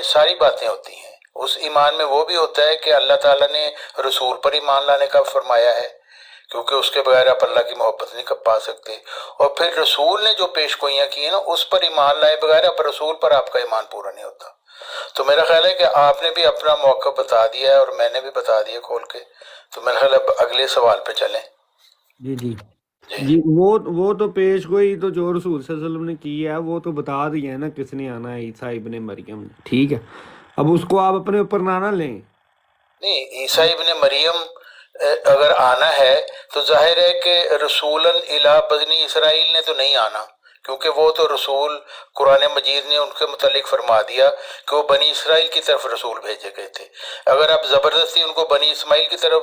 ساری باتیں ہوتی ہیں. اس ایمان میں وہ بھی ہوتا ہے کہ اللہ تعالیٰ نے رسول پر ایمان لانے کا فرمایا ہے، کیونکہ اس کے بغیر آپ اللہ کی محبت نہیں پا سکتے. اور پھر رسول نے جو پیش گوئیاں کی ہیں نا، اس پر ایمان لائے بغیر اب رسول پر آپ کا ایمان پورا نہیں ہوتا. تو میرا خیال ہے کہ آپ نے بھی اپنا موقع بتا دیا ہے اور میں نے بھی بتا دیا کھول کے. تو میرا خیال ہے اب اگلے سوال پہ چلیں. جی جی جی وہ تو پیش گوئی تو جو رسول صلی اللہ علیہ وسلم نے کی ہے وہ تو بتا دیا ہے نا کس نے آنا ہے، عیسیٰ ابن مریم نے. ٹھیک ہے، اب اس کو آپ اپنے اوپر نہ لیں. نہیں، عیسیٰ ابن مریم اگر آنا ہے تو ظاہر ہے کہ رسولاً الی بنی اسرائیل نے تو نہیں آنا، کیونکہ وہ تو رسول قرآن مجید نے ان کے متعلق فرما دیا کہ وہ بنی اسرائیل کی طرف رسول بھیجے گئے تھے. اگر آپ زبردستی ان کو بنی اسماعیل کی طرف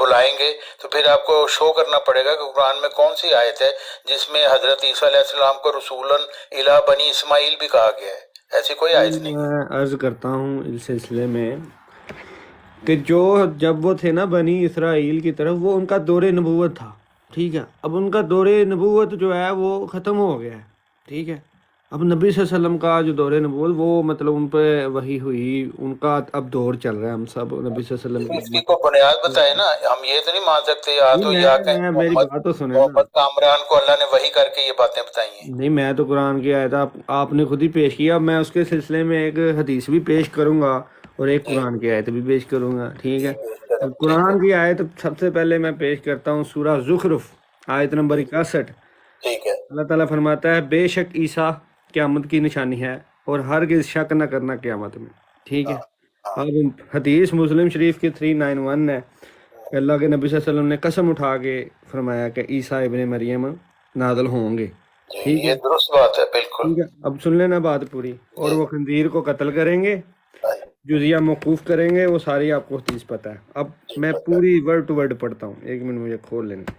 بلائیں گے تو پھر آپ کو شو کرنا پڑے گا کہ قرآن میں کون سی آیت ہے جس میں حضرت عیسیٰ علیہ السلام کو رسولاً الی بنی اسماعیل بھی کہا گیا ہے. ایسی کوئی آیت نہیں. میں عرض کرتا ہوں اس سلسلے میں کہ جب وہ تھے نا بنی اسرائیل کی طرف، وہ ان کا دور نبوت تھا. ٹھیک ہے، اب ان کا دور نبوت جو ہے وہ ختم ہو گیا ہے. ٹھیک ہے، اب نبی صلی اللہ علیہ وسلم کا جو دور نبوت وہ مطلب ان پہ وحی ہوئی، ان کا اب دور چل رہا ہے. ہم سب نبی صلی اللہ علیہ اس کی وسلم کو بنیاد بتائے نا. ہم یہ تو نہیں مان سکتے یا تو یا کہ میری محمد بات تو سنیں نا. کامران کو اللہ نے وحی کر کے یہ باتیں بتائی ہیں. نہیں، میں تو قرآن کی آیت آپ نے خود ہی پیش کیا. میں اس کے سلسلے میں ایک حدیث بھی پیش کروں گا اور ایک قرآن کی آیت بھی پیش کروں گا. ٹھیک ہے، قرآن کی آیت سب سے پہلے میں پیش کرتا ہوں سورہ زخرف آیت نمبر 61. ٹھیک ہے. اللہ تعالیٰ فرماتا ہے بے شک عیسیٰ قیامت کی نشانی ہے اور ہرگز شک نہ کرنا قیامت میں. ٹھیک ہے، اب حدیث مسلم شریف کی 391 ہے کہ اللہ کے نبی صلی اللہ علیہ وسلم نے قسم اٹھا کے فرمایا کہ عیسیٰ ابن مریم نازل ہوں گے. ٹھیک ہے، یہ درست بات ہے بالکل. ٹھیک ہے، اب سن لینا بات پوری. اور وہ خنزیر کو قتل کریں گے، جزیہ موقوف کریں گے، وہ ساری آپ کو حدیث پتہ ہے. اب میں پوری ورڈ ٹو ورڈ پڑھتا ہوں، ایک منٹ مجھے کھول لینا.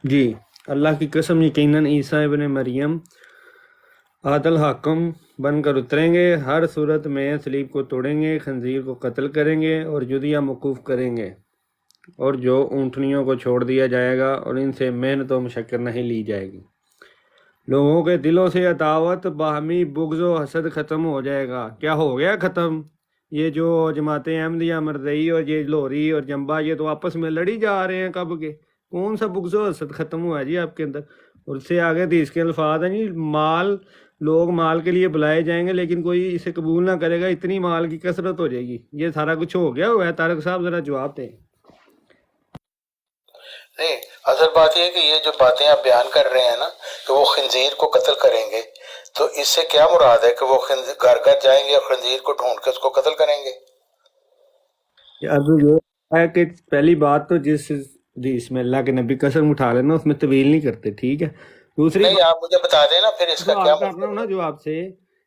جی، اللہ کی قسم یقیناً عیسیٰ ابن مریم عادل حاکم بن کر اتریں گے، ہر صورت میں صلیب کو توڑیں گے، خنزیر کو قتل کریں گے اور جزیہ موقوف کریں گے، اور جو اونٹنیوں کو چھوڑ دیا جائے گا اور ان سے محنت و مشقت نہیں لی جائے گی. لوگوں کے دلوں سے عداوت، باہمی بغض و حسد ختم ہو جائے گا. کیا ہو گیا ختم؟ یہ جو جماعت احمدیہ مرزئی اور یہ لوری اور جنبا، یہ تو آپس میں لڑی جا رہے ہیں کب کے. کون سا بغض و حسد ختم ہوا ہے جی آپ کے اندر؟ اور اس سے آگے حدیث کے الفاظ ہیں جی، لوگ مال کے لیے بلائے جائیں گے لیکن کوئی اسے قبول نہ کرے گا، اتنی مال کی کثرت ہو جائے گی. یہ سارا کچھ ہو گیا ہوا ہے. طارق صاحب ذرا جواب دیں. نہیں، اصل بات یہ ہے کہ یہ جو باتیں آپ بیان کر رہے ہیں نا کہ وہ خنزیر کو قتل کریں گے، تو اس سے کیا مراد ہے کہ وہ گھر گھر جائیں گے اور خنزیر کو ڈھونڈ کے اس کو قتل کریں گے؟ اب یہ ہے کہ پہلی بات تو جس حدیث میں اللہ کے نبی قسم اٹھا لینا اس میں طویل نہیں کرتے. ٹھیک ہے، دوسری نہیں، آپ مجھے بتا دیں نا پھر اس کا کیا کر رہا ہوں نا جو آپ سے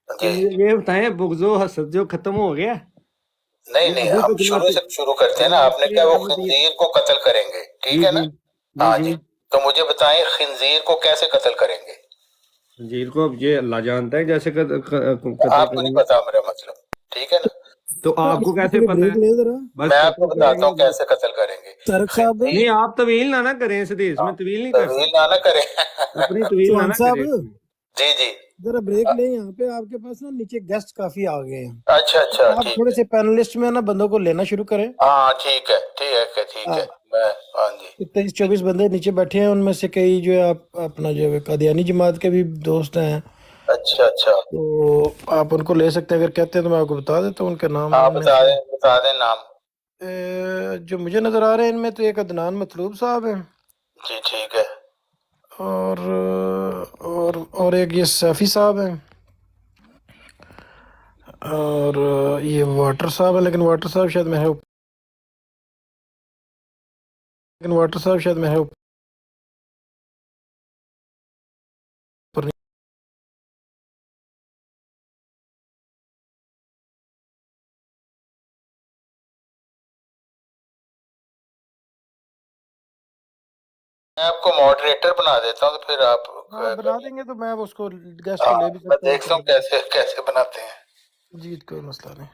کہ جی. مجھے یہ بتائیں بغض و حسد جو ختم ہو گیا. نہیں نہیں، ہم شروع سے شروع کرتے ہیں نا. آپ نے کہا وہ خنزیر کو قتل کریں گے، ٹھیک ہے نا؟ ہاں جی، تو مجھے بتائیں خنزیر کو کیسے قتل کریں گے؟ خنزیر کو یہ اللہ جانتا ہے جیسے آپ کو نہیں پتا میرا مطلب، ٹھیک ہے نا؟ تو آپ کو کیسے پتا ہے؟ میں آپ کو بتاتا ہوں کیسے قتل کریں گے. نہیں، آپ طویل نہ کریں اس حدیث میں، طویل نہیں کر طویل سکتے نہ کریں. اپنی طویل نہ کریں. جی جی، ذرا بریک لیں. یہاں پہ آپ کے پاس نا نیچے گیسٹ کافی آ گئے ہیں. اچھا اچھا، آپ تھوڑے سے پینلسٹ میں نا بندوں کو لینا شروع کریں. ہاں ٹھیک ہے ٹھیک ہے ٹھیک ہے. ہاں جی، 23-24 بندے نیچے بیٹھے ہیں، ان میں سے کئی جو ہے آپ اپنا جو ہے قادیانی جماعت کے بھی دوست ہیں. اچھا اچھا، تو آپ ان کو لے سکتے ہیں. اگر کہتے ہیں تو میں آپ کو بتا دیتا ہوں ان کے نام. ہاں بتا دیں نام. جو مجھے نظر آ رہے ہیں ان میں تو ایک عدنان مطلوب صاحب ہیں جی ٹھیک ہے. اور ایک یہ سیفی صاحب ہیں، اور یہ واٹر صاحب ہے. لیکن واٹر صاحب شاید میں ہے اوپر نہیں. میں آپ کو ماڈریٹر بنا دیتا ہوں تو پھر آپ بنا دیں گے تو میں اس کو گیسٹ کو لے بھی میں سکتا ہوں. دیکھتا ہوں کیسے بناتے ہیں. جی کوئی مسئلہ نہیں.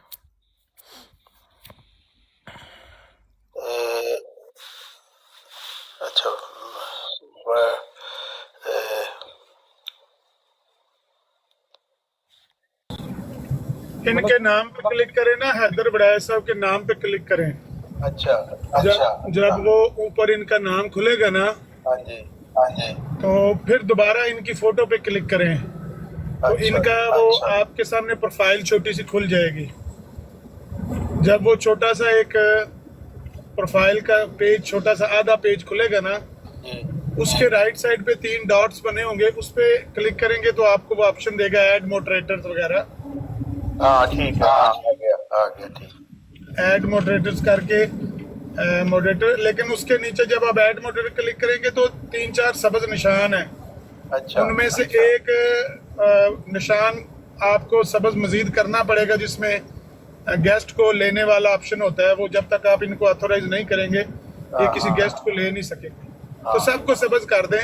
اچھا، इनके नाम पे क्लिक करें ना, हैदर बड़ाई साहब के नाम पे क्लिक करें। अच्छा अच्छा। जब वो ऊपर इनका नाम खुलेगा ना, हाँ जी हाँ जी। तो फिर दोबारा इनकी फोटो पे क्लिक करें, तो अच्छा, इनका वो अच्छा। आपके सामने प्रोफाइल छोटी सी खुल जाएगी। जब वो छोटा सा एक प्रोफाइल का पेज, छोटा सा आधा पेज खुलेगा ना, जी उसके राइट साइड पे 3 डॉट्स बने होंगे, उस पे क्लिक करेंगे तो आपको वो ऑप्शन देगा ऐड मॉडरेटर्स वगैरह। हाँ ठीक है, हाँ आ गया ठीक। ऐड मॉडरेटर्स करके मॉडरेटर, लेकिन उसके नीचे जब आप ऐड मॉडरेटर क्लिक करेंगे तो 3-4 सबज निशान है। अच्छा उनमें से अच्छा। एक निशान आपको सबज मजीद करना पड़ेगा, जिसमें गेस्ट को लेने वाला ऑप्शन होता है। वो जब तक आप इनको ऑथोराइज नहीं करेंगे, ये किसी गेस्ट को ले नहीं सकेंगे। तो सबको सबज कर दें,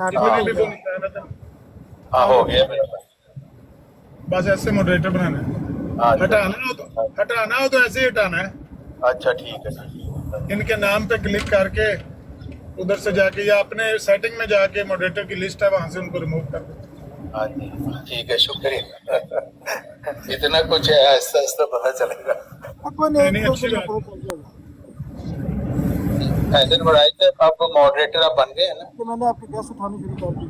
जितने भी वो निशान है। हाँ हो गया मेरा पास। बस ऐसे मॉडरेटर बनाना है। हाँ हटाना हो तो ऐसे ही हटाना है। अच्छा ठीक है। इनके नाम पे क्लिक करके उधर से जाके या अपने सेटिंग में जाके मॉडरेटर की लिस्ट है, वहां से उनको रिमूव कर दें। हाँ जी ठीक है, शुक्रिया। इतना कुछ है, आहिस्ता आहिस्ता पता चलेगा। नहीं, अच्छी बात है। हैदर बड़ाई से आप मॉडरेटर आप बन गए हैं ना? मैंने आपकी गैस उठानी शुरू कर दी।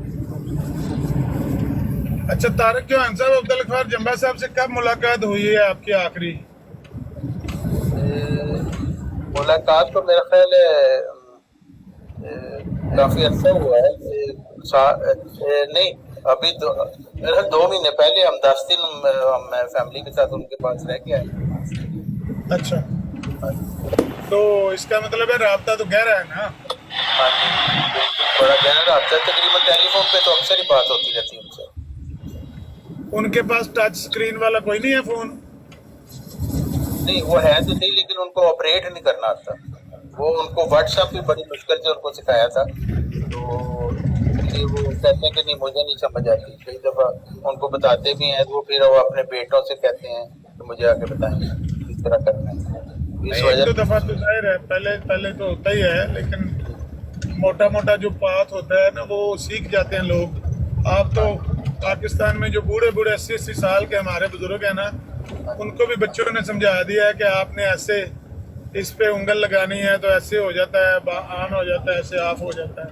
अच्छा, तारिक चौहान साहब, अब्दुल गफ्फार जंबा साहब से कब मुलाकात हुई है आपकी आखिरी? मुलाकात तो मेरा ख्याल है काफी अच्छा हुआ है। नहीं, अभी तो मेरा 2 महीने पहले हम 10 दिन मैं फैमिली के साथ उनके पास रह के आए। अच्छा, तो इसका मतलब है राब्ता तो गहरा है ना? हाँ जी बिल्कुल, बड़ा गहरा राब्ता। तकरीबन टेलीफोन पे तो अक्सर ही बात होती रहती है उनसे। उनके पास टच स्क्रीन वाला कोई नहीं है फोन? नहीं, वो है तो नहीं, लेकिन उनको ऑपरेट नहीं करना आता। वो उनको व्हाट्सएप भी बड़ी मुश्किल से उनको सिखाया था, तो इसलिए वो कहते हैं कि नहीं मुझे नहीं समझ आती। कई दफ़ा उनको बताते भी हैं तो वो फिर वो अपने बेटों से कहते हैं तो मुझे आके बताएं किस तरह करना है। इस एक वजह दो दफा तो जाहिर है, पहले तो होता ही है, लेकिन मोटा मोटा जो पाथ होता है ना, वो सीख जाते हैं लोग। आप तो पाकिस्तान में जो बूढ़े 80-80 साल के हमारे बुजुर्ग हैं ना, उनको भी बच्चों ने समझा दिया है कि आपने ऐसे इस पे उंगल लगानी है तो ऐसे हो जाता है, ऑन हो जाता है, ऐसे ऑफ हो जाता है।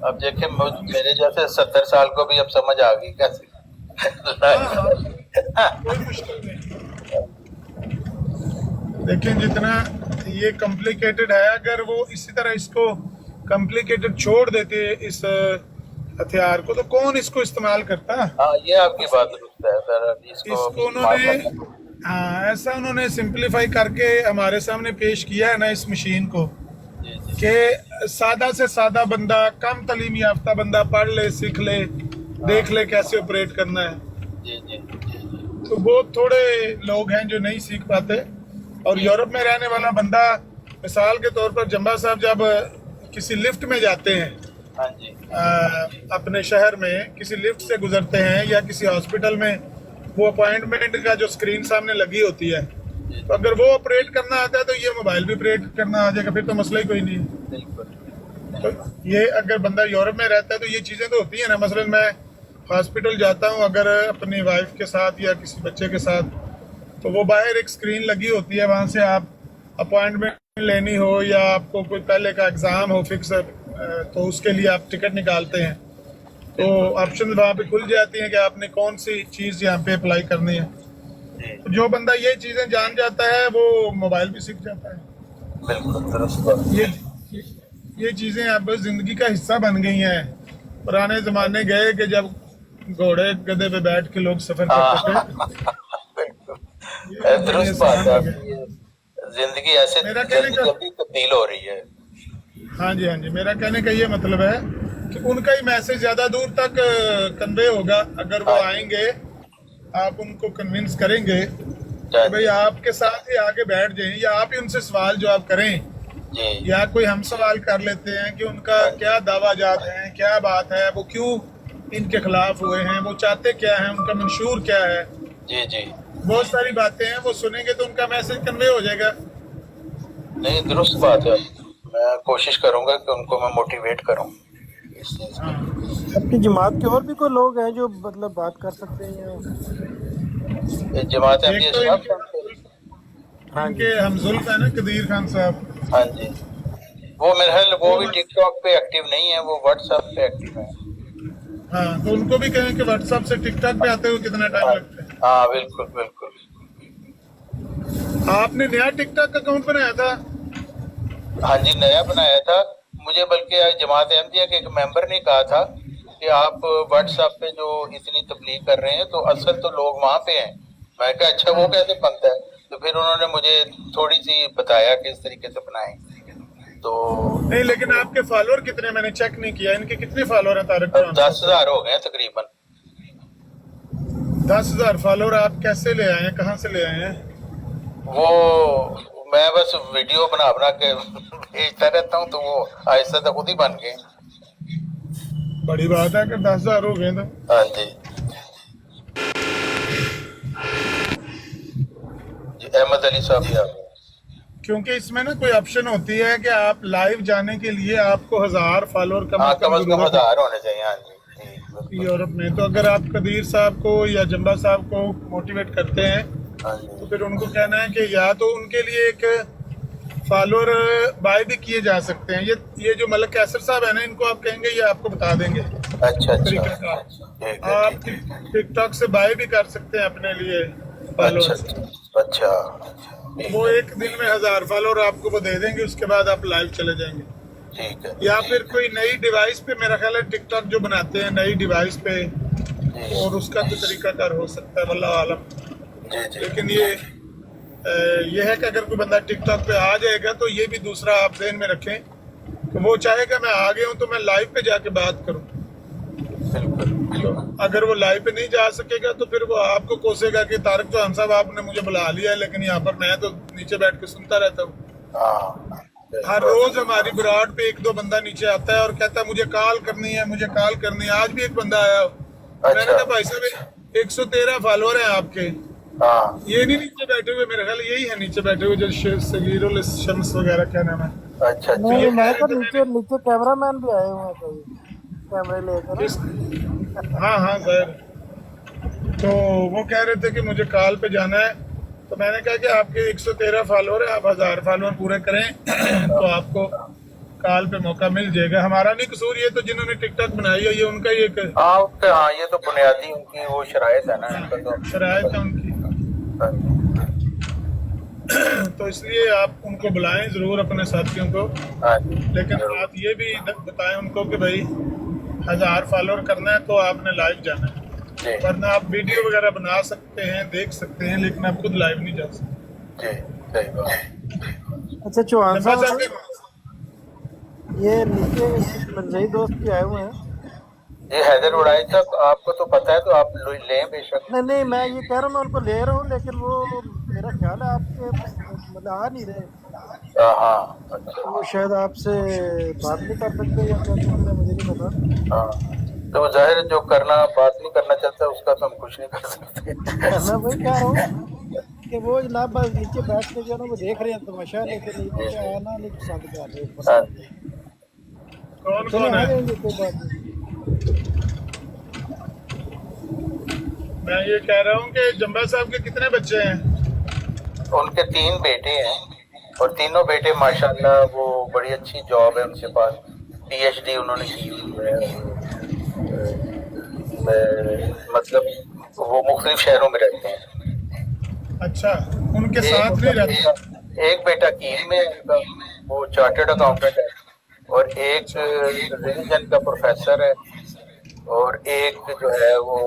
अब देखें, मेरे जैसे 70 साल को भी अब समझ आ गई कैसे। कोई मुश्किल नहीं। लेकिन जितना ये कॉम्प्लिकेटेड है, अगर वो इसी तरह इसको कॉम्प्लिकेटेड छोड़ देते इस हथियार को, तो कौन इसको इस्तेमाल करता? हाँ, ये आपकी बात दुरुस्त है सर। इसको उन्होंने ऐसा उन्होंने सिंपलीफाई करके हमारे सामने पेश किया है ना इस मशीन को, कि सादा से सादा बंदा, कम तालीम याफ्ता बंदा पढ़ ले, सीख ले, देख ले कैसे ऑपरेट करना है। तो बहुत थोड़े लोग हैं जो नहीं सीख पाते। और यूरोप में रहने वाला बंदा, मिसाल के तौर पर जंबा साहब जब किसी लिफ्ट में जाते हैं, हाँ जी, अपने शहर में किसी लिफ्ट से गुजरते हैं या किसी हॉस्पिटल में, वो अपॉइंटमेंट का जो स्क्रीन सामने लगी होती है, तो अगर वो ऑपरेट करना आता है तो ये मोबाइल भी ऑपरेट करना आ जाएगा, फिर तो मसला ही कोई नहीं है। तो ये अगर बंदा यूरोप में रहता है तो ये चीज़ें तो होती है ना। मसलन मैं हॉस्पिटल जाता हूँ अगर अपनी वाइफ के साथ या किसी बच्चे के साथ, तो वो बाहर एक स्क्रीन लगी होती है, वहाँ से आप अपॉइंटमेंट लेनी हो या आपको कोई पहले का एग्ज़ाम हो फिक्स, तो उसके लिए आप टिकट निकालते हैं, तो ऑप्शन वहाँ पे खुल जाती हैं कि आपने कौन सी चीज़ यहाँ पे अप्लाई करनी है। तो जो बंदा ये चीज़ें जान जाता है वो मोबाइल भी सीख जाता है। बिल्कुल दुरुस्त। ये चीज़ें अब ज़िंदगी का हिस्सा बन गई हैं। पुराने ज़माने गए कि जब घोड़े गधे पे बैठ के लोग सफ़र करते थे। दुरुस्त बात है। जिंदगी ऐसे मेरा कहने का जल्दी तब्दील हो रही है। हाँ जी, हाँ जी, मेरा कहने का ये मतलब है कि उनका ही मैसेज ज़्यादा दूर तक कन्वे होगा अगर वो आएंगे, आप उनको कन्विंस करेंगे कि भाई आपके साथ ही आके बैठ जाएं, या आप ही उनसे सवाल जवाब करें, या कोई हम सवाल कर लेते हैं कि उनका क्या दावाजात हैं, क्या बात है, वो क्यों इनके खिलाफ हुए हैं, वो चाहते क्या हैं, उनका मंशूर क्या है। जी जी, बहुत सारी बातें हैं, वो सुनेंगे तो उनका मैसेज कन्वे हो जाएगा। नहीं, दुरुस्त बात है। मैं कोशिश करूंगा कि उनको मैं मोटिवेट करूं इस चीज में। अपनी जमात के और भी कोई लोग हैं जो मतलब बात कर सकते हैं? जमात एक अहमदिया तो साहब। इनके हमजुल्फ है ना कदीर खान साहब, हाँ जी, वो मेरे ख्याल वो भी टिकटॉक पे एक्टिव नहीं है, वो व्हाट्सएप पे एक्टिव है। हाँ, तो उनको भी कहें कि व्हाट्सएप से टिकटॉक पे आते हुए कितना टाइम लगता है। हाँ बिल्कुल बिल्कुल। आपने नया टिकटॉक अकाउंट बनाया था? हाँ जी, नया बनाया था। मुझे बल्कि जमात अहमदिया के एक मेंबर ने कहा था कि आप व्हाट्सएप पे जो इतनी तबलीग कर रहे हैं तो असल तो लोग वहाँ पे हैं। मैं कहा अच्छा वो कैसे बनता है, तो फिर उन्होंने मुझे थोड़ी सी बताया कि इस तरीके से बनाएं। तो नहीं, लेकिन आपके फॉलोअर कितने, मैंने चेक नहीं किया, इनके कितने फॉलोअर हैं तारिक खान? 10,000 हो गए हैं तकरीबन। 10,000 फॉलोअर आप कैसे ले आए हैं, कहाँ से ले आए हैं? वो मैं बस वीडियो बना बना के भेजता रहता हूँ, तो वो आहिस्ता तक खुद ही बन गए। बड़ी बात है कि 10,000 हो गए तो। हाँ जी अहमद अली साहब भी आ गए। क्योंकि इसमें ना कोई ऑप्शन होती है कि आप लाइव जाने के लिए आपको 1000 फॉलोअर कम हाँ, से कम कम से कम जरूरत है 1000 होने चाहिए। हाँ जी बिल्कुल। यूरोप में। तो अगर आप कदीर साहब को या जंबा साहब को मोटिवेट करते हैं हाँ तो जी फिर उनको कहना है कि या तो उनके लिए एक फॉलोअर बाय भी किए जा सकते हैं। ये जो मलक कैसर साहब है ना, इनको आप कहेंगे, ये आपको बता देंगे अच्छा तरीका अच्छा। का। ठीक है आप ठीक है। टिकटॉक से बाय भी कर सकते हैं अपने लिए अच्छा फॉलोअर्स। अच्छा। वो एक दिन में 1000 फॉलोअर आपको वो दे देंगे, उसके बाद आप लाइव चले जाएंगे। ठीक है। या फिर कोई नई डिवाइस पे, मेरा ख्याल है टिकटॉक जो बनाते हैं नई डिवाइस पे, जी और उसका तो तरीकाकार हो सकता है, वल्लाह आलम। जी जी। लेकिन ये है कि अगर कोई बंदा टिकटॉक पे आ जाएगा तो ये भी दूसरा आप ध्यान में रखें कि वो चाहेगा मैं आ गया हूँ तो मैं लाइव पे जाके बात करूँ। बिल्कुल। अगर वो लाइव पे नहीं जा सकेगा तो फिर वो आपको कोसेगा कि तारिक चौहान साहब आपने मुझे बुला लिया है, लेकिन यहाँ पर मैं तो नीचे बैठ के सुनता रहता हूँ। हाँ हर रोज हमारी ब्रॉड पे 1-2 बंदा नीचे आता है और कहता है मुझे कॉल करनी है, मुझे कॉल करनी है। आज भी एक बंदा आया, मैंने कहा भाई साहब 113 फॉलोअर हैं आपके, हाँ। ये नहीं नीचे बैठे हुए, मेरे ख्याल यही है नीचे बैठे हुए जो सगीरुल शम्स वगैरह, क्या नाम है? अच्छा अच्छा। नहीं, मैं तो नीचे नीचे कैमरामैन भी आए हुए हैं कोई कैमरे लेकर। हाँ हाँ सर। तो वो कह रहे थे कि मुझे कॉल पे जाना है, तो मैंने कहा कि आपके 113 फॉलोअर है, आप 1000 फॉलोअर पूरे करें तो आपको कॉल पे मौका मिल जाएगा। हमारा नहीं कसूर, ये तो जिन्होंने टिकटॉक बनाई है ये उनका ही एक हाँ उनका, हाँ ये तो बुनियादी उनकी वो शरायत है ना, इनका तो। शरायत है उनकी। हाँ जी। तो इसलिए आप उनको बुलाएं जरूर, अपने साथियों को। हाँ जी। लेकिन आप ये भी बताएं उनको कि भाई 1000 फॉलोअर करना है तो आपने लाइव जाना है, जी वरना आप वीडियो वगैरह बना सकते हैं, देख सकते हैं, लेकिन आप खुद लाइव नहीं जा सकते। जी सही बात। अच्छा चौहान जब्बा साहब, साहब के- ये नीचे मंजई दोस्त भी आए हुए हैं। ये हैदर उड़ाई साहब आपको तो पता है, तो आप लें बेशक। नहीं नहीं, मैं ये कह रहा हूँ मैं उनको ले रहा हूँ, लेकिन वो मेरा ख्याल है आपके मतलब आ नहीं रहे, हाँ अच्छा। वो शायद आपसे बात नहीं कर सकते या क्या करते हैं, मुझे नहीं पता। हाँ तो जाहिर है जो करना बात नहीं करना चाहता उसका तो हम कुछ नहीं कर सकते। मैं वही कह रहा हूँ कि वो जनाब बस नीचे बैठ के जो है ना वो देख रहे हैं तमाशा, लेकिन नीचे आना नहीं पसंद कर रहे हैं। हाँ जी। कौन चलो कौन आ है? जाएंगे, कोई बात नहीं। मैं ये कह रहा हूँ कि जंबा साहब के कितने बच्चे हैं? उनके 3 बेटे हैं और तीनों बेटे माशाल्लाह वो बड़ी अच्छी जॉब है उनके पास, PhD उन्होंने की हुई है। मतलब वो मुख्तलिफ शहरों में रहते हैं। अच्छा, उनके साथ नहीं रहते? एक बेटा कील में है उनका, वो चार्टर्ड अकाउंटेंट है, और एक रिलीजन का प्रोफेसर है, और एक जो है वो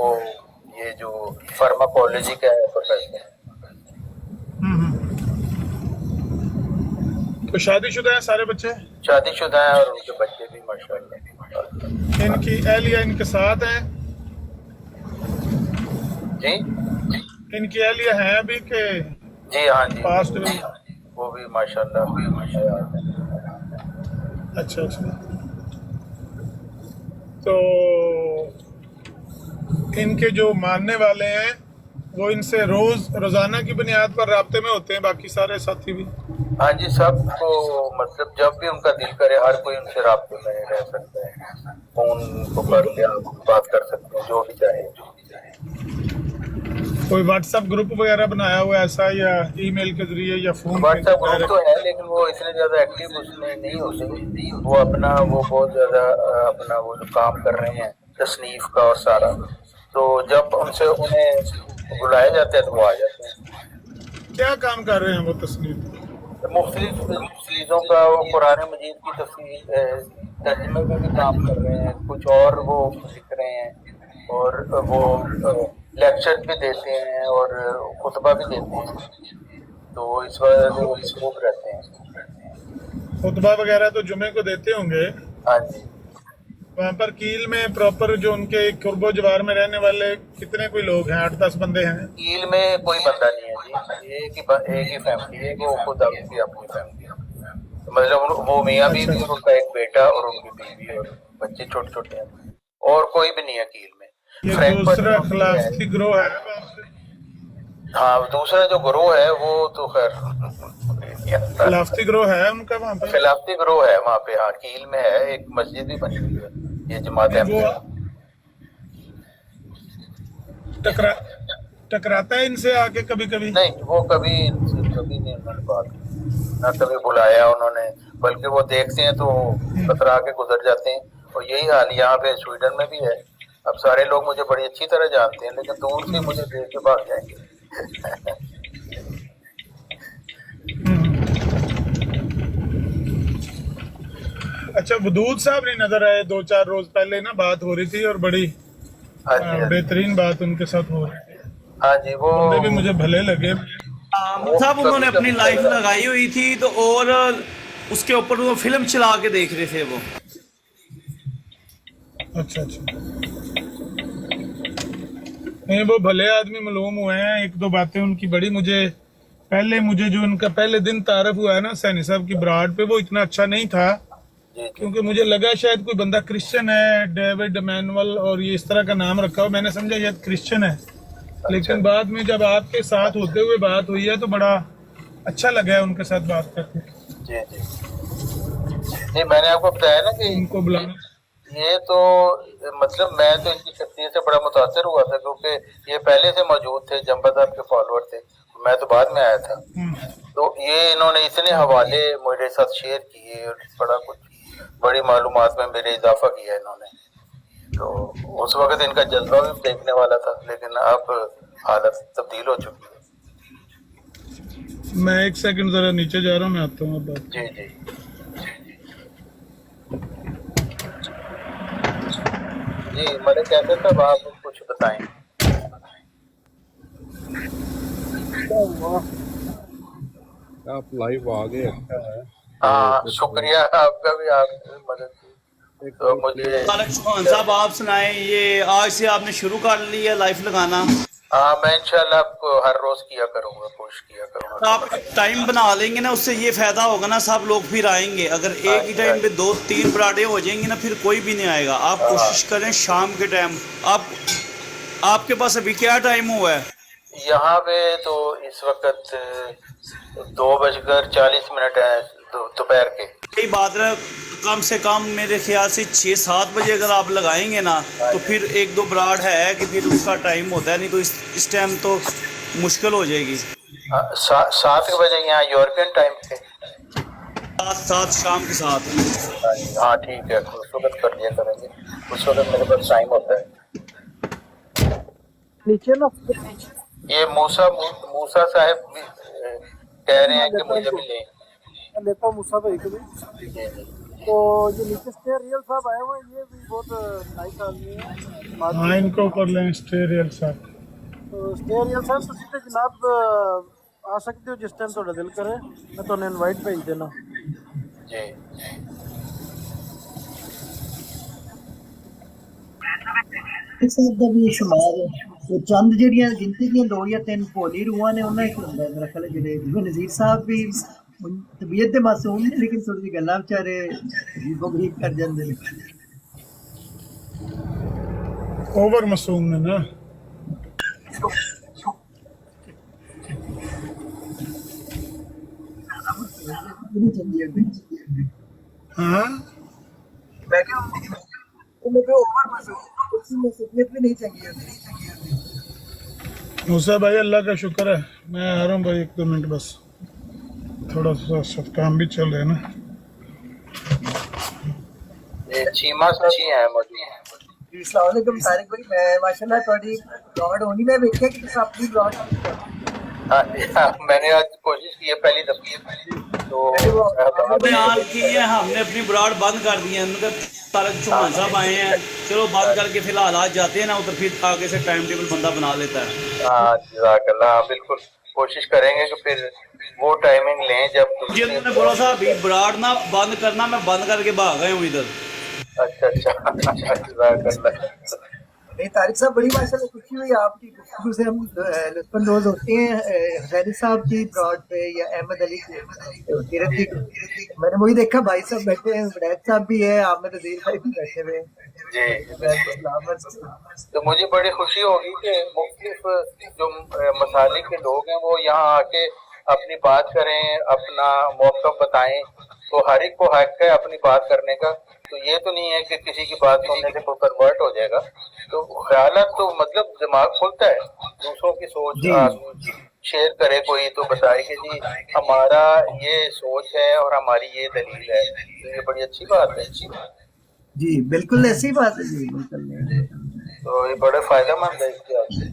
ये जो फार्माकोलॉजी का है प्रोफेसर। तो शादीशुदा है सारे बच्चे? शादीशुदा है और उनके बच्चे भी माशाल्लाह। इनकी अहलिया इनके साथ है? जी इनकी अहलिया है अभी के जी हाँ जी, पास्ट में? वो भी माशाल्लाह। अच्छा अच्छा। तो इनके जो मानने वाले हैं वो इनसे रोजाना की बुनियाद पर राब्ते में होते हैं, बाकी सारे साथी भी? हाँ जी, सबको मतलब जब भी उनका दिल करे हर कोई उनसे राब्ते में रह सकता है, फोन को करके आप बात कर सकते हैं, जो भी चाहे। कोई व्हाट्सएप ग्रुप वगैरह बनाया हुआ है ऐसा, या ईमेल के जरिए या फोन पे व्हाट्सएप ग्रुप डायरेक्ट? तो है, लेकिन वो इतने ज्यादा एक्टिव उसमें नहीं होते। वो बहुत ज्यादा अपना वो जो काम कर रहे हैं तसनीफ का और सारा, तो जब उन्हें बुलाया जाता है तो वो आ जाते हैं। क्या काम कर रहे हैं वो तस्नीफ? तो मुख्तलिफ चीज़ों का वो कुरान मजीद की तर्जुमे में भी काम कर रहे हैं, कुछ और वो लिख रहे हैं, और वो लेक्चर भी देते हैं और खुतबा भी देते हैं, तो इस वजह से वो मसरूफ रहते हैं। खुतबा वगैरह तो जुमे को देते होंगे। हाँ जी। वहाँ पर कील में प्रॉपर जो उनके कुर्बो जवार में रहने वाले कितने कोई लोग हैं? 8-10 बंदे हैं। कील में कोई बंदा नहीं है जी, एक ही फैमिली है, वो खुद अपनी फैमिली है। तो मतलब वो मियाँ बीवी, उनका एक बेटा और उनकी बीवी और बच्चे छोटे छोटे हैं, और कोई भी नहीं है कील में। ये फ्रैंकफर्ट दूसरा में खिलाफती गिरोह है वहाँ पे? हाँ, दूसरा जो ग्रोह है वो तो खैर खिलाफती गिरोह है उनका वहाँ पे? खिलाफती ग्रोह है वहाँ पे। हाँ, कील में है, एक मस्जिद भी बनी हुई है, ये जमात वो अहमदिया। टकराता है इनसे आके कभी कभी? नहीं, वो कभी नहीं उन्होंने बात की, ना कभी बुलाया उन्होंने, बल्कि वो देखते हैं तो कतरा के गुजर जाते हैं। और यही हाल यहाँ पे स्वीडन में भी है। अब सारे लोग मुझे बड़ी अच्छी तरह जानते हैं, लेकिन दूर से मुझे देख के भाग जाएंगे। अच्छा, वदूद साहब नहीं नजर आए? 2-4 रोज पहले ना बात हो रही थी और बड़ी हाँ जी, हाँ जी। बेहतरीन बात उनके साथ हो रही थी। हाँ जी, वो बंदे भी मुझे भले लगे। साहब उन्होंने अपनी लाइफ लगाई हुई थी, तो और उसके ऊपर वो फिल्म चला के देख रहे थे वो। अच्छा। नहीं, वो भले आदमी मालूम हुए हैं। 1-2 बातें उनकी बड़ी मुझे जो उनका पहले दिन तारफ हुआ है ना सैनी साहब की ब्राड पे, वो इतना अच्छा नहीं था, क्योंकि मुझे लगा शायद कोई बंदा क्रिश्चियन है, डेविड मैनुअल और ये इस तरह का नाम रखा हो, मैंने समझा शायद क्रिश्चियन है। लेकिन बाद में जब आपके साथ होते हुए बात हुई है तो बड़ा अच्छा लगा है उनके साथ बात करके। जी जी। नहीं, मैंने आपको बताया ना कि उनको बुलाना, ये तो मतलब मैं तो इनकी शख्सियत से बड़ा मुतासर हुआ था, क्योंकि ये पहले से मौजूद थे, जंबा साहब के फॉलोअर थे, मैं तो बाद में आया था। तो ये इन्होंने इतने हवाले मेरे साथ शेयर किए और बड़ा कुछ बड़ी मालूमात में मेरे इजाफा किया इन्होंने। तो उस वक्त इनका जज्बा भी देखने वाला था, लेकिन अब हालत तब्दील हो चुकी है। मैं 1 सेकंड जरा नीचे जा रहा हूँ, मैं आता हूँ अब बात। जी जी जी। मैंने कहते थे, आप कुछ बताएं। आप लाइव आ गए, अच्छा है। हाँ, शुक्रिया आपका भी, आपकी मदद की। तो मुझे खान साहब आप सुनाएं, ये आज से आपने शुरू कर लिया लाइफ लगाना? हाँ, मैं इंशाल्लाह आपको हर रोज किया करूँगा, कोशिश किया करूँगा। आप टाइम बना लेंगे ना, उससे ये फायदा होगा ना, सब लोग फिर आएंगे। अगर एक ही टाइम पे 2-3 पराठे हो जाएंगे ना, फिर कोई भी नहीं आएगा। आप कोशिश करें शाम के टाइम। आपके पास अभी क्या टाइम हुआ है? यहाँ पे तो इस वक्त 2:40 है दोपहर के। यही बात है, कम से कम मेरे ख्याल से 6-7 बजे अगर आप लगाएंगे ना, तो फिर 1-2 ब्राड है कि फिर उसका टाइम होता है, नहीं तो इस टाइम तो मुश्किल हो जाएगी। 7 बजे यहाँ यूरोपियन टाइम पे, 7 शाम के 7। हाँ ठीक है, उस वक्त कर लिया करेंगे, उस वक्त मेरे पास टाइम होता है। नीचे ना ये मूसा साहब भी कह रहे हैं कि मुझे भी लें। मैं लेता हूँ मूसा भाई को भी। तो ये नीचे स्टे रियल साहब आए हुए हैं, ये भी बहुत नाइस आदमी है। हाँ, इनको कर लें स्टेरियल साहब। तो स्टे रियल साहब तो सीधे जनाब आ सकते हो जिस टाइम थोड़ा दिल करे, मैं तो इनवाइट भेज देना। जी ਸਾਹਿਬ ਦਾ ਵੀ ਸ਼ੁਮਾਰ ਉਹ ਚੰਦ ਜਿਹੜੀਆਂ ਗਿਣਤੀ ਦੀਆਂ 2 ਜਾਂ 3 ਭੋਲੀ ਰੂਹਾਂ ਨੇ ਉਹਨਾਂ ਇੱਕ ਹੁੰਦਾ ਮੇਰਾ ਖਿਆਲ ਜਿਹੜੇ ਨਜ਼ੀਰ ਸਾਹਿਬ ਵੀ ਤਬੀਅਤ ਦੇ ਮਾਸੂਮ ਨੇ, ਲੇਕਿਨ ਥੋੜੀ ਜਿਹੀ ਗੱਲਾਂ ਵਿਚਾਰੇ ਅਜੀਬੋ ਗਰੀਬ ਕਰ ਜਾਂਦੇ ਨੇ। ओवर मासूम ने ना। ਨਹੀਂ ਚੰਗੀ ਅੱਗੇ हाँ, ਮੈਂ ਕਿਹਾ ਉਹ ਮੇਰੇ ਓਵਰ ਮਾਸੂਮ, ਉਸ ਨੂੰ ਸੁਪਨੇ ਵੀ ਨਹੀਂ ਚੰਗੀ ਅੱਗੇ। मूसा भाई अल्लाह का शुक्र है, मैं आ रहा हूँ भाई 1-2 मिनट बस, थोड़ा सा सब काम भी चल रहा है ना। ये चीमा अच्छी है मुझे। जी अस्सलाम वालेकुम तारिक भाई, मैं माशाल्लाह ਤੁਹਾਡੀ ब्रॉड होनी मैं देखा कि तुम अपनी ब्रॉड हाँ, मैंने आज कोशिश की है पहली दफा, तो बयान की है, हमने अपनी ब्रॉड बंद कर दी है। मगर तारक चौहान साहब आए हैं, चलो बंद करके फिलहाल आज जाते हैं ना उधर, फिर आगे से टाइम टेबल बंदा बना लेता है। हाँ जज़ाकल्लाह, बिल्कुल कोशिश करेंगे कि फिर वो टाइमिंग लें जब जी उन्होंने बोला था अभी ब्रॉड ना बंद करना, मैं बंद करके भाग गए हूँ इधर। अच्छा जज़ाकल्लाह। नहीं तारिक साहब, बड़ी माशाल्लाह खुशी हुई आपकी गुफ्तगू से। हम लुत्फानंदोज होते हैं हुसैनी साहब की ब्रॉड पे या अहमद अली की होती रहती। मैंने वही देखा, भाई साहब बैठे हैं, विनायक साहब भी है, आमिर अजीर भाई भी बैठे हुए हैं। जी, तो मुझे बड़ी खुशी होगी कि मुख्तलिफ जो मसालिक के लोग हैं वो यहाँ आके अपनी बात करें, अपना मौक़िफ़ बताएं, तो हर एक को हक है अपनी बात करने का। तो ये तो नहीं है कि किसी की बात सुनने से कोई कन्वर्ट हो जाएगा। तो ख्यालात तो मतलब दिमाग खुलता है, दूसरों की सोच शेयर करे कोई, तो बताए कि जी हमारा ये सोच है और हमारी ये दलील है, तो ये बड़ी अच्छी बात है। जी बिल्कुल ऐसी बात है जी, बिल्कुल। तो ये बड़े फायदेमंद है इसके आपसे।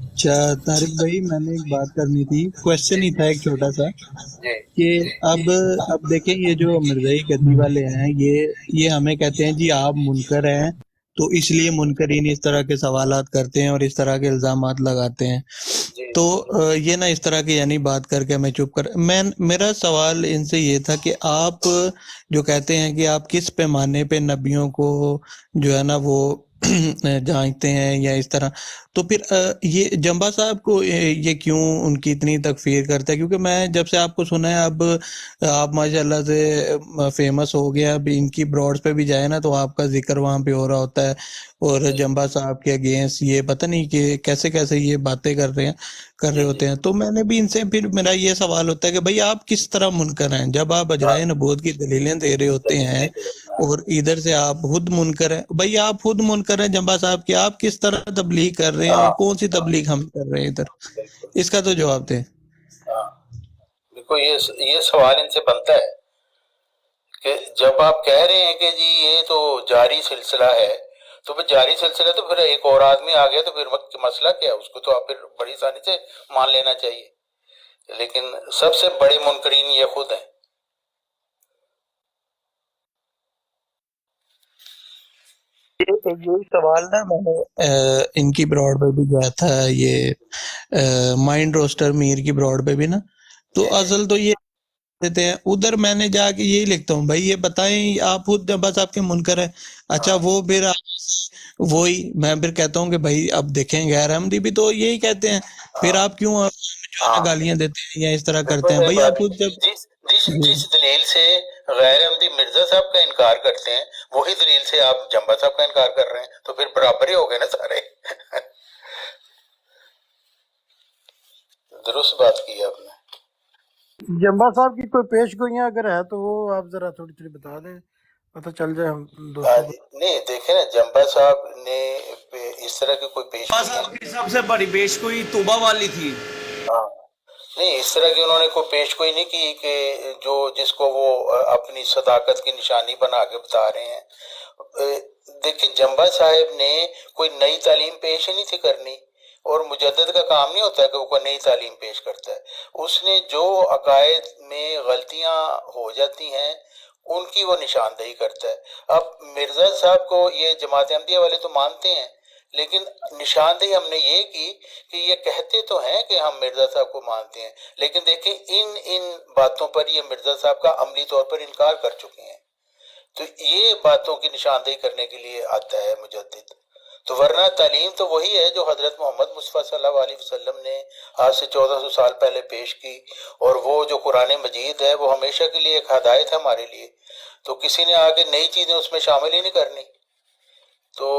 अच्छा तारिक भाई, मैंने एक बात करनी थी, क्वेश्चन ही था एक छोटा सा जी कि अब देखें, ये जो मिर्ज़ाई गद्दी वाले हैं, ये हमें कहते हैं जी आप मुनकर हैं, तो इसलिए मुनकरीन इस तरह के सवालात करते हैं और इस तरह के इल्ज़ामात लगाते हैं। तो ये ना इस तरह की यानी बात करके हमें चुप कर, मेरा सवाल इनसे ये था कि आप जो कहते हैं कि आप किस पैमाने पे नबियों को जो है ना वो जांचते हैं या इस तरह, तो फिर ये जंबा साहब को ये क्यों उनकी इतनी तकफीर करता है? क्योंकि मैं जब से आपको सुना है, अब आप माशाल्लाह से फेमस हो गया, अब इनकी ब्रॉड्स पे भी जाए ना तो आपका जिक्र वहां पे हो रहा होता है, और जंबा साहब के अगेंस्ट ये पता नहीं कि कैसे कैसे ये बातें कर रहे होते हैं। तो मैंने भी इनसे, फिर मेरा ये सवाल होता है कि भाई आप किस तरह मुनकर हैं जब आप अजराए नबूवत की दलीलें दे रहे होते हैं, और इधर से आप खुद मुनकर हैं। भाई आप खुद मुनकर हैं जंबा साहब की, आप किस तरह तबलीग कर रहे हैं और कौन सी तबलीग हम कर रहे हैं इधर, इसका तो जवाब दें। देखो ये सवाल इनसे बनता है कि जब आप कह रहे हैं कि जी ये तो जारी सिलसिला है, तो फिर जारी सिलसिला, तो फिर एक और आदमी आ गया तो फिर मसला क्या है, उसको तो आप फिर बड़ी आसानी से मान लेना चाहिए। लेकिन सबसे बड़े मुनकरीन ये खुद हैं। यही सवाल ना मैंने इनकी ब्रॉड पे भी गया था, ये माइंड रोस्टर मीर की ब्रॉड पे भी ना, तो असल तो ये देते हैं उधर, मैंने जाके यही लिखता हूँ भाई ये बताएं आप खुद बस आपके मुनकर है। अच्छा वो फिर वही मैं फिर कहता हूँ कि भाई अब देखें गैर अहमदी भी तो यही कहते हैं, फिर आप क्यों गालियां देते हैं या इस तरह करते हैं? भाई आप खुद जब जिस दलील से गैर अहमदी मिर्जा साहब का इनकार करते हैं, वही दलील से आप जंबा साहब का इनकार कर रहे हैं, तो फिर बराबर ही हो गए ना सारे। दुरुस्त बात की है आपने। जंबा साहब की कोई पेश गोइयां अगर है तो वो आप जरा थोड़ी थोड़ी बता दें, पता चल जाए हम दोस्तों को। नहीं देखे ना, जंबा साहब ने इस तरह की कोई पेश साहब की सबसे बड़ी पेशगोई तौबा वाली थी। हाँ नहीं, इस तरह की उन्होंने कोई पेश कोई नहीं की कि जो जिसको वो अपनी सदाकत की निशानी बना के बता रहे हैं। देखिए जंबा साहब ने कोई नई तालीम पेश ही नहीं थी करनी, और मुजद्दिद का काम नहीं होता है कि वो कोई नई तालीम पेश करता है। उसने जो अकायद में गलतियां हो जाती हैं उनकी वो निशानदेही करता है। अब मिर्जा साहब को ये जमात अहमदिया वाले तो मानते हैं, लेकिन निशानदेही हमने ये की कि ये कहते तो हैं कि हम मिर्जा साहब को मानते हैं, लेकिन देखें इन बातों पर ये मिर्जा साहब का अमली तौर पर इनकार कर चुके हैं। तो ये बातों की निशानदेही करने के लिए आता है मुजद्दिद। तो वरना तालीम तो वही है जो हजरत मोहम्मद मुस्तफ़ा सल्लल्लाहु अलैहि वसल्लम ने आज से 1400 साल पहले पेश की, और वो जो कुरान मजीद है वो हमेशा के लिए एक हदायत है हमारे लिए। तो किसी ने आगे नई चीज़ें उसमें शामिल ही नहीं करनी। तो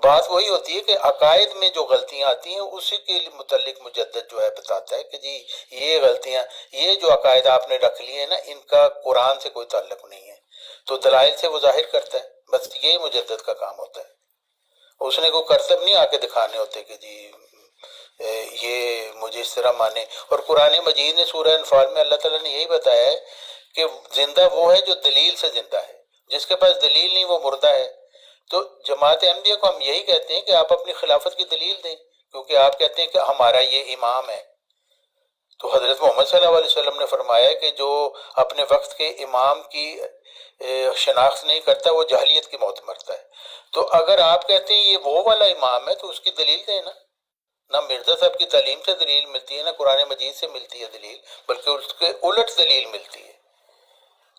बात वही होती है कि अकायद में जो गलतियां आती हैं उसी के मुतल्लिक मुजद्दिद जो है बताता है कि जी ये गलतियां, ये जो अकायद आपने रख लिए हैं ना, इनका कुरान से कोई ताल्लुक नहीं है, तो दलाइल से वो जाहिर करता है। बस यही मुजद्दिद का काम होता है। उसने कोई करतब नहीं आके दिखाने होते कि जी یہ مجھے اس طرح مانے. اور قرآن مجید نے سورہ انفال میں اللہ تعالیٰ نے یہی بتایا ہے کہ زندہ وہ ہے جو دلیل سے زندہ ہے، جس کے پاس دلیل نہیں وہ مردہ ہے. تو جماعت احمدیہ کو ہم یہی کہتے ہیں کہ آپ اپنی خلافت کی دلیل دیں، کیونکہ آپ کہتے ہیں کہ ہمارا یہ امام ہے. تو حضرت محمد صلی اللہ علیہ وسلم نے فرمایا کہ جو اپنے وقت کے امام کی شناخت نہیں کرتا وہ جاہلیت کی موت مرتا ہے. تو اگر آپ کہتے ہیں یہ وہ والا امام ہے تو اس کی دلیل دیں نا. نہ مرزا صاحب کی تعلیم سے دلیل ملتی ہے، نہ قرآن مجید سے ملتی ہے دلیل، بلکہ اس کے الٹ دلیل ملتی ہے.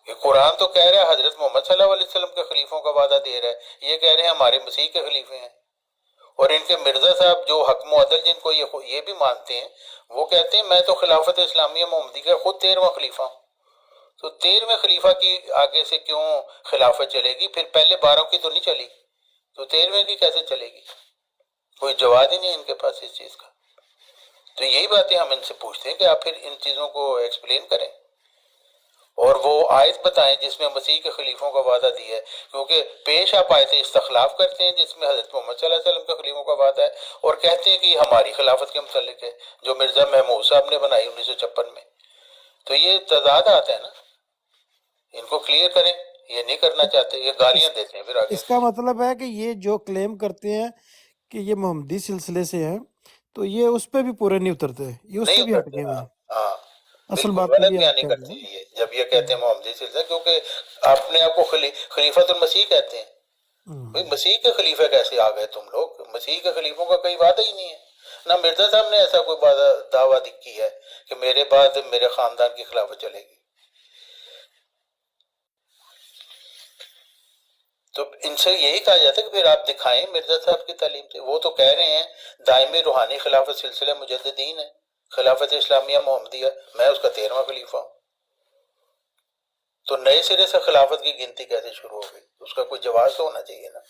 کہ قرآن تو کہہ رہا ہے حضرت محمد صلی اللہ علیہ وسلم کے خلیفوں کا وعدہ دے رہا ہے، یہ کہہ رہے ہیں ہمارے مسیح کے خلیفے ہیں. اور ان کے مرزا صاحب جو حکم و عدل جن کو یہ بھی مانتے ہیں، وہ کہتے ہیں میں تو خلافت اسلامیہ محمدی کا خود 13واں خلیفہ ہوں. تو 13ویں خلیفہ کی آگے سے کیوں خلافت چلے گی؟ پھر پہلے 12 کی تو نہیں چلی، تو 13ویں کی کیسے چلے گی؟ کوئی جواب ہی نہیں ان کے پاس اس چیز کا. تو یہی باتیں ہم ان سے پوچھتے ہیں کہ آپ پھر ان چیزوں کو ایکسپلین کریں اور وہ آیت بتائیں جس میں مسیح کے خلیفوں کا وعدہ دیا ہے. کیونکہ پیش آپ آیت استخلاف کرتے ہیں جس میں حضرت محمد صلی اللہ علیہ وسلم کے خلیفوں کا وعدہ ہے، اور کہتے ہیں کہ یہ ہماری خلافت کے متعلق ہے جو مرزا محمود صاحب نے بنائی 1956 میں. تو یہ تضاد آتا ہے نا، ان کو کلیئر کریں. یہ نہیں کرنا چاہتے، یہ گالیاں دیتے ہیں پھر آگے. اس کا مطلب ہے کہ یہ جو کلیم کرتے ہیں کہ یہ محمدی سلسلے سے ہیں تو یہ اس پہ بھی پورے نہیں اترتے، یہ اس سے نہیں بھی ہٹ اترتے. گئے ہوئے ہاں ہیں. ہاں اصل بالکل بات غلط یہ آپ بیانی کہہ کرتے رہے ہیں یہ جب یہ کہتے ہیں محمدی سلسلہ، کیونکہ اپنے آپ کو خلیفۃ المسیح کہتے ہیں. بھئی ہیں. مسیح کے خلیفہ کیسے آ گئے تم لوگ؟ مسیح کے خلیفوں کا کوئی وعدہ ہی نہیں ہے. نہ مرزا صاحب نے ایسا کوئی دعویٰ کی ہے کہ میرے بعد میرے خاندان کی خلافت چلے گی. تو ان سے یہی کہا جاتا ہے کہ پھر آپ دکھائیں مرزا صاحب کی تعلیم سے. وہ تو کہہ رہے ہیں دائمی روحانی خلافت سلسلہ مجددین ہے، خلافت اسلامیہ محمدیہ، میں اس کا 13واں خلیفہ ہوں. تو نئے سرے سے خلافت کی گنتی کیسے شروع ہو گئی؟ اس کا کوئی جواز تو ہونا چاہیے نا.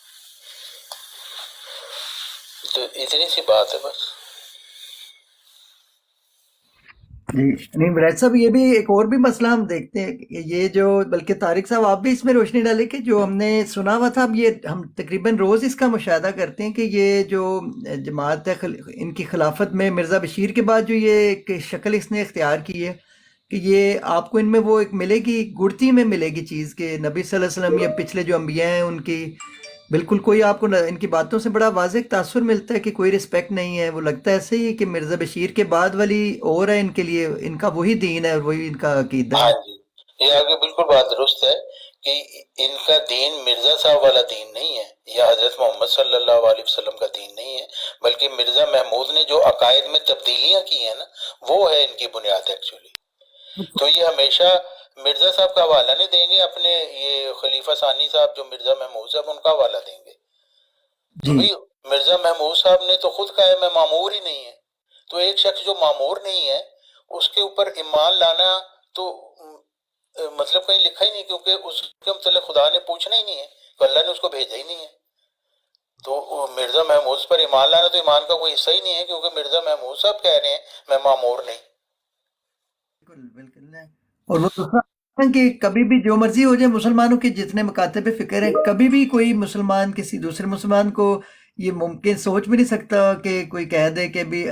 تو اتنی سی بات ہے بس. جی نہیں برائٹ صاحب، یہ بھی ایک اور بھی مسئلہ ہم دیکھتے ہیں کہ یہ جو، بلکہ طارق صاحب آپ بھی اس میں روشنی ڈالے کہ جو ہم نے سنا ہوا تھا، ہم تقریباً روز اس کا مشاہدہ کرتے ہیں کہ یہ جو جماعت ہے ان کی خلافت میں مرزا بشیر کے بعد جو یہ ایک شکل اس نے اختیار کی ہے کہ یہ آپ کو ان میں وہ ایک ملے گی، گڑتی میں ملے گی چیز کہ نبی صلی اللہ علیہ وسلم یا پچھلے جو انبیاء ہیں ان کی بالکل کوئی آپ کو ان کی باتوں سے بڑا واضح تاثر ملتا ہے کہ کوئی رسپیکٹ نہیں ہے. وہ لگتا ہے ایسے ہی کہ مرزا بشیر کے بعد والی اور ہے ان کے لیے، ان کا وہی دین ہے اور وہی ان کا عقیدہ ہاں ہے. جی، یہ آپ کی بالکل بات درست ہے کہ ان کا دین مرزا صاحب والا دین نہیں ہے یا حضرت محمد صلی اللہ علیہ وسلم کا دین نہیں ہے، بلکہ مرزا محمود نے جو عقائد میں تبدیلیاں کی ہیں نا وہ ہے ان کی بنیاد ایکچولی. تو یہ ہمیشہ مرزا صاحب کا حوالہ نہیں دیں گے، اپنے یہ خلیفہ ثانی صاحب جو مرزا محمود صاحب ان کا حوالہ دیں گے. تو بھئی مرزا محمود صاحب نے تو خود کہا ہے میں معمور ہی نہیں ہے. تو ایک شخص جو معمور نہیں ہے اس کے اوپر ایمان لانا تو مطلب کہیں لکھا ہی نہیں، کیونکہ اس کے متعلق خدا نے پوچھنا ہی نہیں ہے، تو اللہ نے اس کو بھیجا ہی نہیں ہے. تو مرزا محمود پر ایمان لانا تو ایمان کا کوئی حصہ ہی نہیں ہے، کیونکہ مرزا محمود صاحب کہہ رہے ہیں میں معمور نہیں. بالکل. اور وہ دوسرا کہ کبھی بھی جو مرضی ہو جائے، مسلمانوں کے جتنے مکاتب فکر ہیں، کبھی بھی کوئی مسلمان کسی دوسرے مسلمان کو یہ ممکن سوچ بھی نہیں سکتا کہ کوئی کہہ دے کہ بھی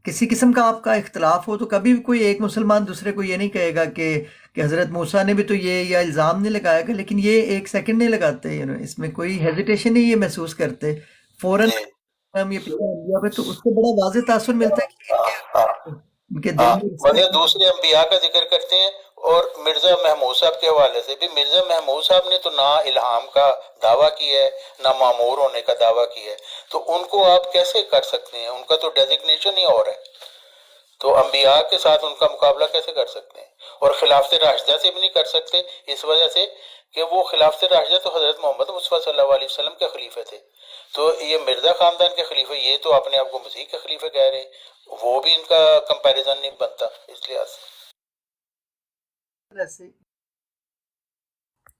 کسی قسم کا آپ کا اختلاف ہو تو کبھی بھی کوئی ایک مسلمان دوسرے کو یہ نہیں کہے گا کہ حضرت موسیٰ نے بھی تو یہ یا الزام نہیں لگایا گا، لیکن یہ ایک سیکنڈ نہیں لگاتے، اس میں کوئی ہیزیٹیشن نہیں یہ محسوس کرتے فوراً ہم یہ پیچھے پہ، تو اس سے بڑا واضح تاثر ملتا ہے کہ ان کے دل میں مگر دوسرے انبیاء کا ذکر کرتے ہیں. اور مرزا محمود صاحب کے حوالے سے بھی مرزا محمود صاحب نے تو نہ الہام کا دعویٰ کیا ہے نہ معمور ہونے کا دعویٰ کیا ہے، تو ان کو آپ کیسے کر سکتے ہیں؟ ان کا تو ڈیزگنیشن ہی اور ہے، تو انبیاء کے ساتھ ان کا مقابلہ کیسے کر سکتے ہیں؟ اور خلافت راشدہ سے بھی نہیں کر سکتے اس وجہ سے کہ وہ خلافت راشدہ تو حضرت محمد مصطفیٰ صلی اللہ علیہ وسلم کے خلیفے تھے. تو یہ مرزا خاندان کے خلیفے، یہ تو اپنے آپ کو مسیح کے خلیفے کہہ رہے ہیں، وہ بھی ان کا کمپیریزن نہیں بنتا اس لحاظ سے.